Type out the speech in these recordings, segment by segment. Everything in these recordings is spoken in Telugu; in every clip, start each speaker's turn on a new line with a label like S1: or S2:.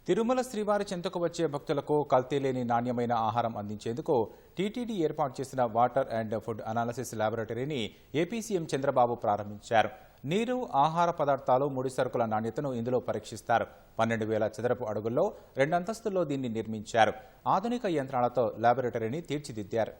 S1: తిరుమల శ్రీవారి చెంతకు వచ్చే భక్తులకు కల్తీ లేని నాణ్యమైన ఆహారం అందించేందుకు టీటీడీ ఏర్పాటు చేసిన వాటర్ అండ్ ఫుడ్ అనాలిసిస్ ల్యాబొరేటరీని ఏపీ సీఎం చంద్రబాబు ప్రారంభించారు. నీరు, ఆహార పదార్థాలు, ముడి సరుకుల నాణ్యతను ఇందులో పరీక్షిస్తారు. 12,000 చదరపు అడుగుల్లో 2 అంతస్తుల్లో దీన్ని నిర్మించారు. ఆధునిక యంత్రాలతో ల్యాబొరేటరీని తీర్చిదిద్దారు.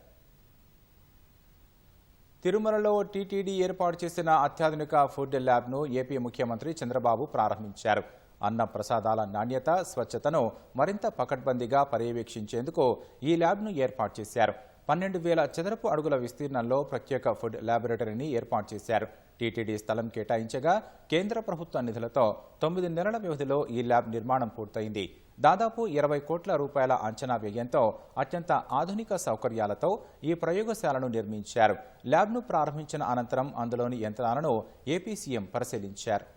S1: తిరుమలలో టీటీడీ ఏర్పాటు చేసిన అత్యాధునిక ఫుడ్ ల్యాబ్ను ఏపీ ముఖ్యమంత్రి చంద్రబాబు ప్రారంభించారు. అన్న ప్రసాదాల నాణ్యత, స్వచ్ఛతను మరింత పకడ్బందీగా పర్యవేక్షించేందుకు ఈ ల్యాబ్ను ఏర్పాటు చేశారు. 12,000 చదరపు అడుగుల విస్తీర్ణంలో ప్రత్యేక ఫుడ్ ల్యాబొరేటరీని ఏర్పాటు చేశారు. టీటీడీ స్థలం కేటాయించగా కేంద్ర ప్రభుత్వ నిధులతో 9 నెలల వ్యవధిలో ఈ ల్యాబ్ నిర్మాణం పూర్తయింది. దాదాపు 20 కోట్ల రూపాయల అంచనా వ్యయంతో అత్యంత ఆధునిక సౌకర్యాలతో ఈ ప్రయోగశాలను నిర్మించారు. ల్యాబ్ను ప్రారంభించిన అనంతరం అందులోని యంత్రాలను ఏపీ సీఎం పరిశీలించారు.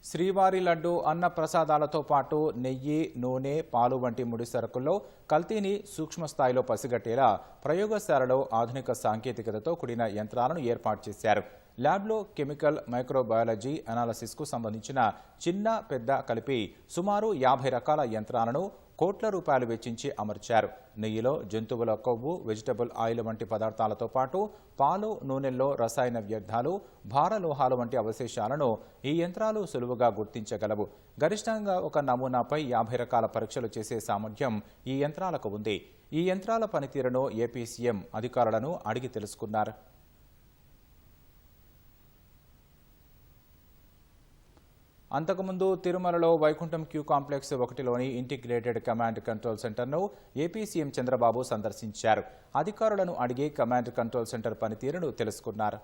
S1: శ్రీవారి లడ్డు, అన్న ప్రసాదాలతో పాటు నెయ్యి, నూనె, పాలు వంటి ముడి సరుకుల్లో కల్తీని సూక్ష్మ స్థాయిలో పసిగట్టేలా ప్రయోగశాలలో ఆధునిక సాంకేతికతతో కూడిన యంత్రాలను ఏర్పాటు చేశారు. ల్యాబ్లో కెమికల్, మైక్రోబయాలజీ అనాలసిస్కు సంబంధించిన చిన్న, పెద్ద కలిపి సుమారు 50 రకాల యంత్రాలను కోట్ల రూపాయలు వెచ్చించి అమర్చారు. నెయ్యిలో జంతువుల కొవ్వు, వెజిటబుల్ ఆయిల్ వంటి పదార్థాలతో పాటు పాలు, నూనెల్లో రసాయన వ్యర్థాలు, భారలోహాలు వంటి అవశేషాలను ఈ యంత్రాలు సులువుగా గుర్తించగలవు. గరిష్టంగా ఒక నమూనాపై 50 రకాల పరీక్షలు చేసే సామర్థ్యం ఈ యంత్రాలకు ఉంది. ఈ యంత్రాల పనితీరును ఏపీ సీఎం అధికారులను అడిగి తెలుసుకున్నారు. అంతకుముందు తిరుమలలో వైకుంఠం క్యూ కాంప్లెక్స్ 1లోని ఇంటిగ్రేటెడ్ కమాండ్ కంట్రోల్ సెంటర్ను ఏపీ సీఎం చంద్రబాబు సందర్శించారు. అధికారులను అడిగి కమాండ్ కంట్రోల్ సెంటర్ పనితీరును తెలుసుకున్నారు.